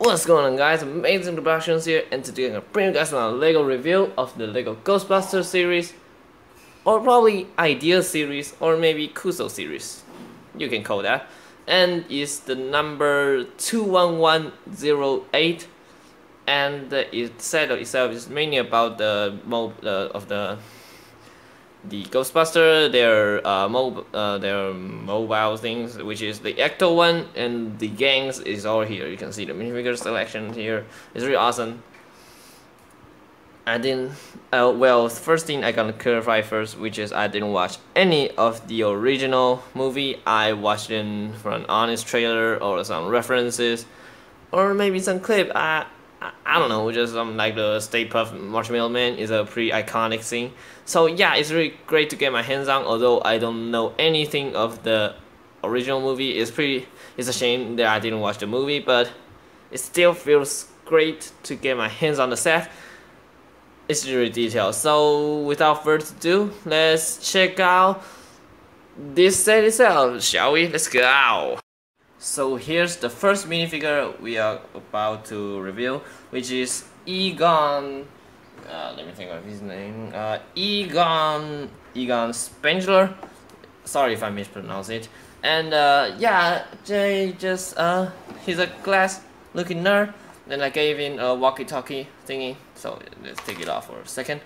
What's going on, guys? Amazing Productions here, and today I'm gonna bring you guys a LEGO review of the LEGO Ghostbusters series, or probably Idea series, or maybe Kuso series. You can call that. And it's the number 21108, and the set itself is mainly about the Ghostbuster, their mobile things, which is the Ecto-1, and the gangs is all here. You can see the Minifigures Collection here. It's really awesome. I didn't. Well, first thing I gotta clarify first, which is I didn't watch any of the original movie. I watched it from an honest trailer or some references, or maybe some clip. I don't know, just like the Stay Puft Marshmallow Man is a pretty iconic thing. So yeah, it's really great to get my hands on. Although I don't know anything of the original movie, it's a shame that I didn't watch the movie, but it still feels great to get my hands on the set. It's really detailed. So without further ado, let's check out this set itself, shall we? Let's go. So here's the first minifigure we are about to reveal, which is Egon. Let me think of his name. Egon Spengler. Sorry if I mispronounce it. And yeah, he's a glass-looking nerd. Then I gave him a walkie-talkie thingy. So let's take it off for a second.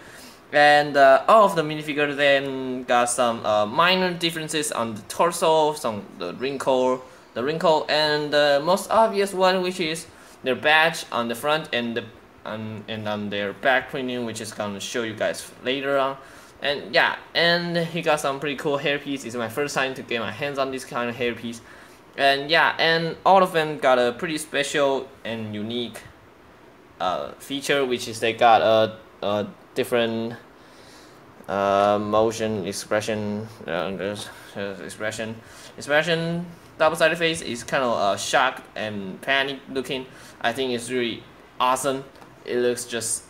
And all of the minifigures then got some minor differences on the torso, the wrinkle, and the most obvious one, which is their badge on the front and on their back printing, which is gonna show you guys later on. And yeah, and he got some pretty cool hairpiece. It's my first time to get my hands on this kind of hairpiece. And yeah, and all of them got a pretty special and unique feature, which is they got a different motion expression. Expression. Double-sided face is kind of shocked and panic looking. I think it's really awesome. It looks just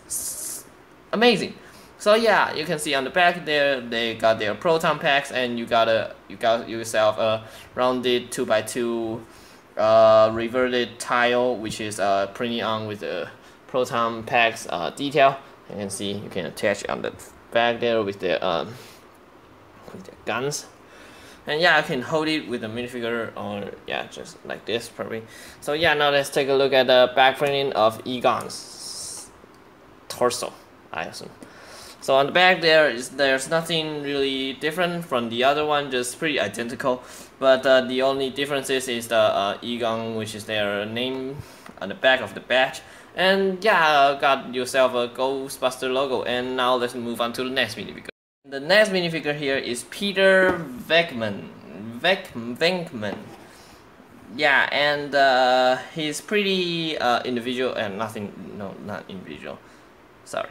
amazing. So yeah, you can see on the back there they got their proton packs, and you got yourself a rounded 2x2 reverted tile, which is printed on with the proton packs detail. You can see you can attach on the back there with the guns. And yeah, I can hold it with a minifigure, or yeah, just like this probably. So yeah, now let's take a look at the back printing of Egon's torso, I assume. So on the back there's nothing really different from the other one, just pretty identical. But the only difference is the Egon, which is their name on the back of the badge. And yeah, got yourself a Ghostbuster logo. And now let's move on to the next minifigure. The next minifigure here is Peter Venkman. Venkman. Yeah, and he's pretty individual and not individual. Sorry.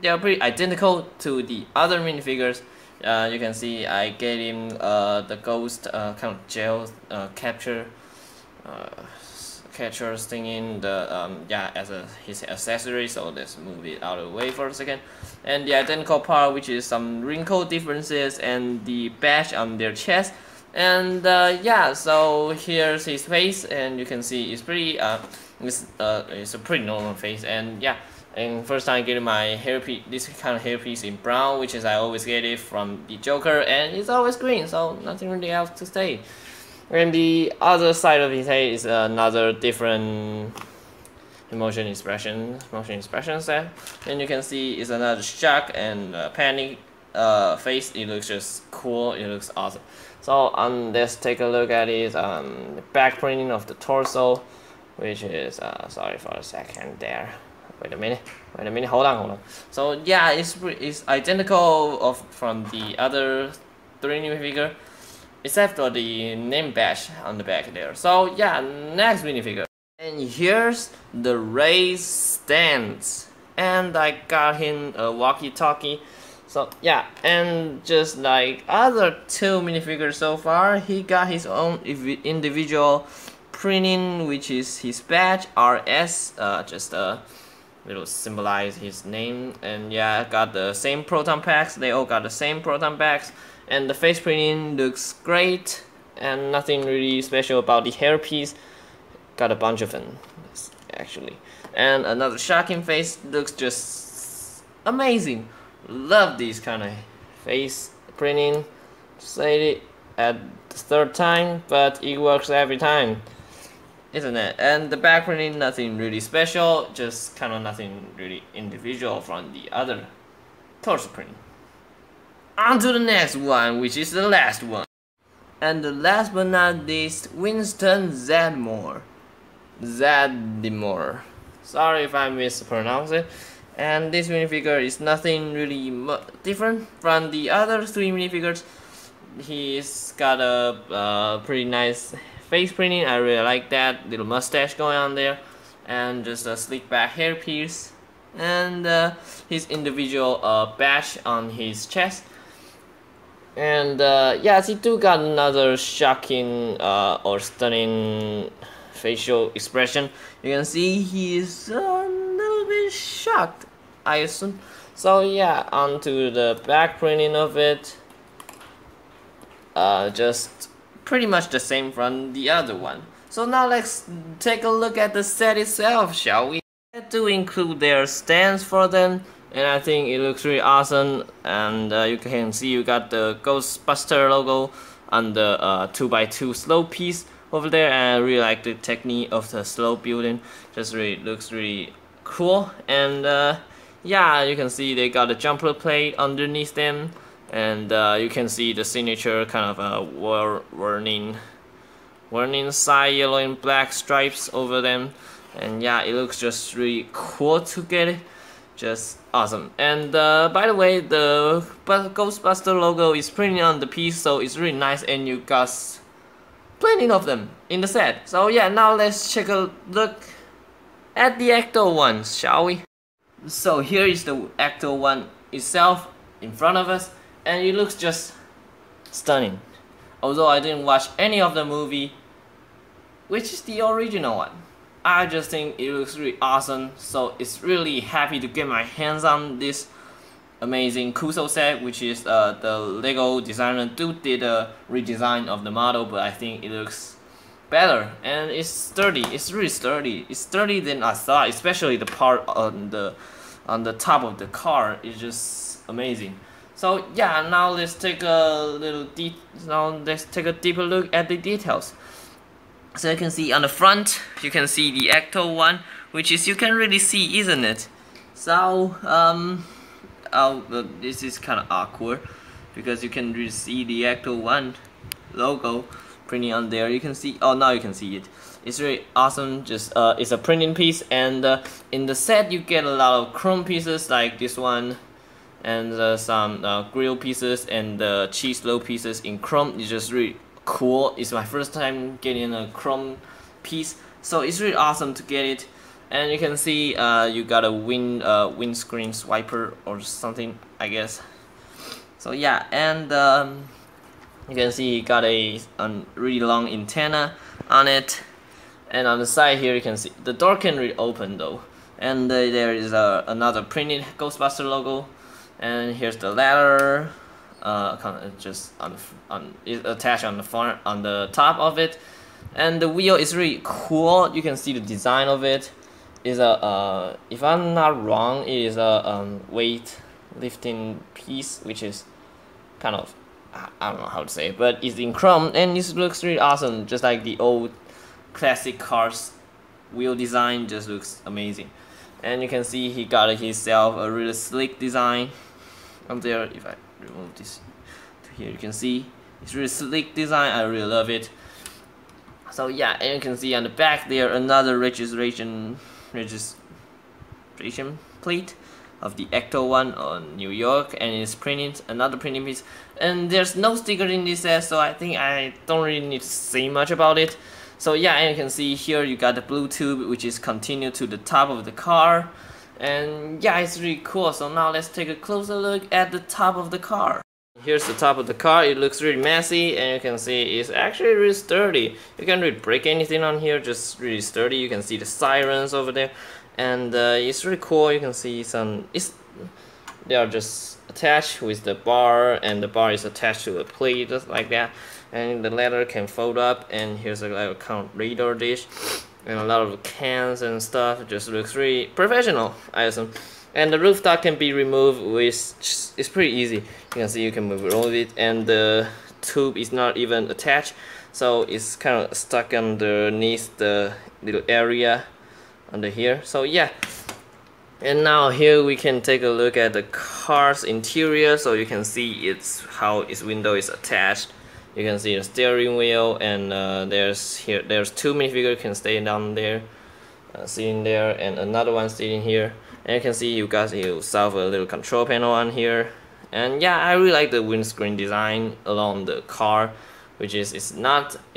They are pretty identical to the other minifigures. You can see I gave him the ghost kind of gel catcher thing in the yeah, as his accessory. So let's move it out of the way for a second. And the identical part, which is some wrinkle differences and the badge on their chest. And yeah, so here's his face, and you can see it's pretty it's a pretty normal face. And yeah, and first time getting my hairpiece, this kind of hairpiece in brown, which is I always get it from the Joker, and it's always green, so nothing really else to say. And the other side of his head is another different motion expression set. And you can see it's another shock and panic face. It looks just cool. It looks awesome. So let's take a look at his back printing of the torso, which is sorry for a second there. Wait a minute. Hold on. So yeah, it's identical from the other three minifigure, except for the name badge on the back there. So yeah, next minifigure. And here's the race stance. And I got him a walkie-talkie. So yeah, and just like other two minifigures so far, he got his own individual printing, which is his badge, RS, just little symbolize his name. And yeah, got the same proton packs. They all got the same proton packs. And the face printing looks great, and nothing really special about the hairpiece. Got a bunch of them. actually. And another shocking face, looks just amazing. Love these kind of face printing. Say it at the third time, but it works every time, isn't it? And the back printing, nothing really special, just kind of nothing really individual from the other torso printing. On to the next one, which is the last one. And the last but not least, Winston Zeddemore. Sorry if I mispronounce it. And this minifigure is nothing really different from the other three minifigures. He's got a pretty nice face printing. I really like that little mustache going on there, and just a slick back hairpiece, and his individual badge on his chest. And yes, he do got another shocking or stunning facial expression. You can see he is a little bit shocked, I assume. So yeah, onto the back printing of it. Just pretty much the same from the other one. So now let's take a look at the set itself, shall we? I had to include their stands for them, and I think it looks really awesome. And you can see you got the Ghostbuster logo on the 2x2 slope piece over there, and I really like the technique of the slope building. Just really looks really cool. And yeah, you can see they got a jumper plate underneath them. And you can see the signature kind of warning side yellow and black stripes over them. And yeah, it looks just really cool to get it. Just awesome. And by the way, the Ghostbuster logo is printed on the piece, so it's really nice, and you got plenty of them in the set. So yeah, now let's take a look at the Ecto-1, shall we? So here is the Ecto-1 itself in front of us. And it looks just stunning. Although I didn't watch any of the movie, which is the original one, I just think it looks really awesome. So it's really happy to get my hands on this amazing Kuso set, which is the Lego designer did a redesign of the model, but I think it looks better, and it's sturdy. It's really sturdy. It's sturdier than I thought, especially the part on the top of the car is just amazing. So yeah, now let's take a deeper look at the details. So you can see on the front, you can see the Ecto-1, which is you can really see, isn't it? So this is kind of awkward because you can really see the Ecto-1 logo printing on there. You can see, oh, now you can see it. It's really awesome. Just it's a printing piece, and in the set you get a lot of chrome pieces like this one, and some grill pieces and cheese loaf pieces in chrome. It's just really cool. It's my first time getting a chrome piece, so it's really awesome to get it. And you can see you got a windscreen swiper or something, I guess. So yeah, and you can see you got a really long antenna on it. And on the side here you can see the door can really open though. And there is another printed Ghostbuster logo. And here's the ladder, just it's attached on the front, on the top of it. And the wheel is really cool. You can see the design of it. Is a if I'm not wrong, it is a weight lifting piece, which is kind of, I don't know how to say it, but it's in chrome, and this looks really awesome, just like the old classic cars wheel design. Just looks amazing. And you can see he got himself a really slick design up there. If I remove this to here, you can see it's really slick design. I really love it. So yeah, and you can see on the back there another registration plate of the Ecto-1 on New York, and it's printed, another printing piece. And there's no sticker in this set, so I think I don't really need to say much about it. So yeah, and you can see here you got the blue tube, which is continued to the top of the car. And yeah, it's really cool. So now let's take a closer look at the top of the car. Here's the top of the car. It looks really messy, and you can see it's actually really sturdy. You can't really break anything on here, just really sturdy. You can see the sirens over there, and it's really cool. You can see they are just attached with the bar, and the bar is attached to a plate just like that. And the ladder can fold up, and here's a kind of radar dish. and a lot of cans and stuff. It just looks really professional, I assume. And the rooftop can be removed, which is pretty easy. You can see you can move it, and the tube is not even attached, so it's kind of stuck underneath the little area under here. So yeah. And now here we can take a look at the car's interior, so you can see how its window is attached. You can see the steering wheel, and there's two minifigures can stay down there, sitting there, and another one sitting here. And you can see you have a little control panel on here. And yeah, I really like the windscreen design along the car, which is it's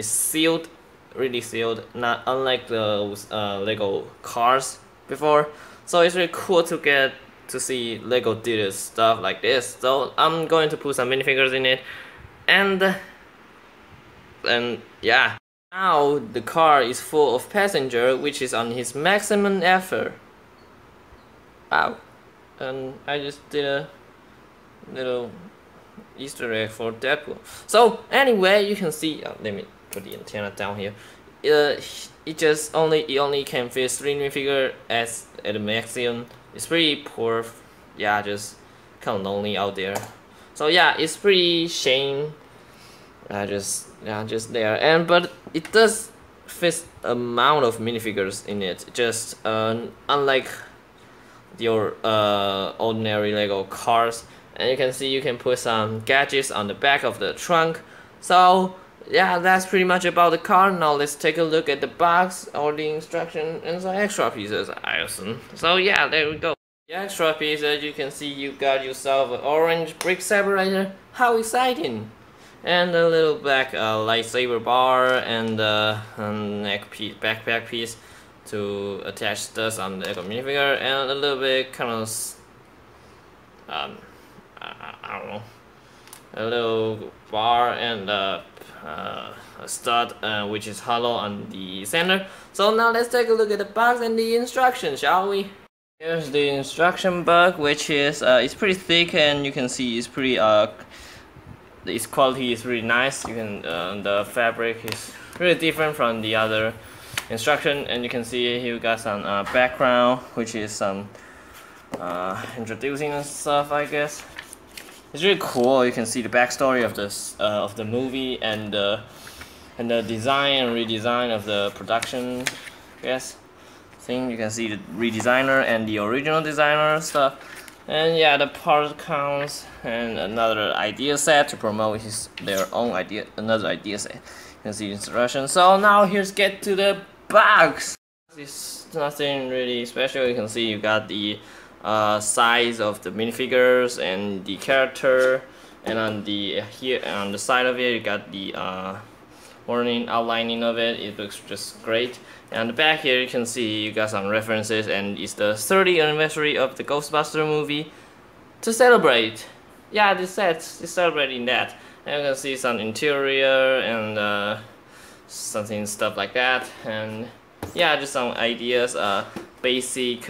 sealed, really sealed, not unlike those Lego cars before. So it's really cool to get to see Lego did stuff like this. So I'm going to put some minifigures in it, and yeah. Now the car is full of passenger, which is on his maximum effort. Wow. And I just did a little Easter egg for Deadpool. So anyway, you can see, let me put the antenna down here. It only can fit 3 minifigures at the maximum. It's pretty poor. Yeah, just kind of lonely out there. So yeah, it's pretty shame. Just there, but it does fit amount of minifigures in it. Just unlike your ordinary Lego cars. And you can see you can put some gadgets on the back of the trunk. So yeah, that's pretty much about the car. Now let's take a look at the box, or the instruction, and some extra pieces, I assume. So yeah, there we go. The extra pieces, you can see you got yourself an orange brick separator. How exciting! And a little black lightsaber bar, and a neck piece, backpack piece to attach stuff on the Lego minifigure, and a little bit kind of I don't know, a little bar, and a stud which is hollow on the center. So now let's take a look at the box and the instructions, shall we? Here's the instruction book, which is it's pretty thick, and you can see it's pretty its quality is really nice. You can the fabric is really different from the other instruction, and you can see here we got some background, which is some introducing and stuff, I guess. It's really cool. You can see the backstory of the movie, and the design and redesign of the production, I guess. You can see the redesigner and the original designer stuff. And yeah, the part counts, and another idea set to promote their own idea, another idea set. You can see the instructions. So now here's get to the box. It's nothing really special. You can see you got the size of the minifigures and the character, and on the on the side of it you got the warning outlining of it. It looks just great. And on the back here you can see you got some references, and it's the 30th anniversary of the Ghostbusters movie to celebrate. Yeah, this set is celebrating that. And you can see some interior and something stuff like that. And yeah, just some ideas, basic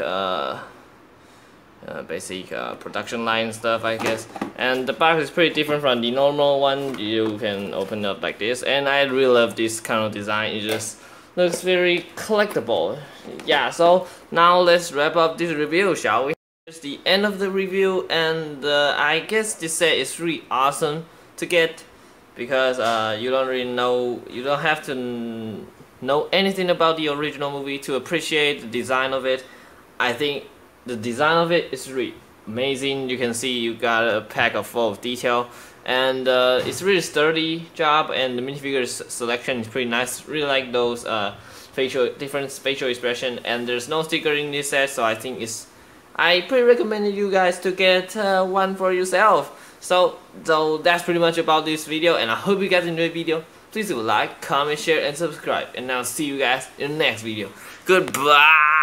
production line stuff, I guess. And the box is pretty different from the normal one. You can open up like this, and I really love this kind of design. It just looks very collectible. Yeah, so now let's wrap up this review, shall we? It's the end of the review, and I guess this set is really awesome to get, because you don't have to know anything about the original movie to appreciate the design of it. I think the design of it is really amazing. You can see you got a pack full of detail, and it's really sturdy job, and the minifigures selection is pretty nice. Really like those different facial expression, and there's no sticker in this set, so I pretty recommend you guys to get one for yourself. So that's pretty much about this video, and I hope you guys enjoyed the video. Please do like, comment, share, and subscribe, and I'll see you guys in the next video. Goodbye.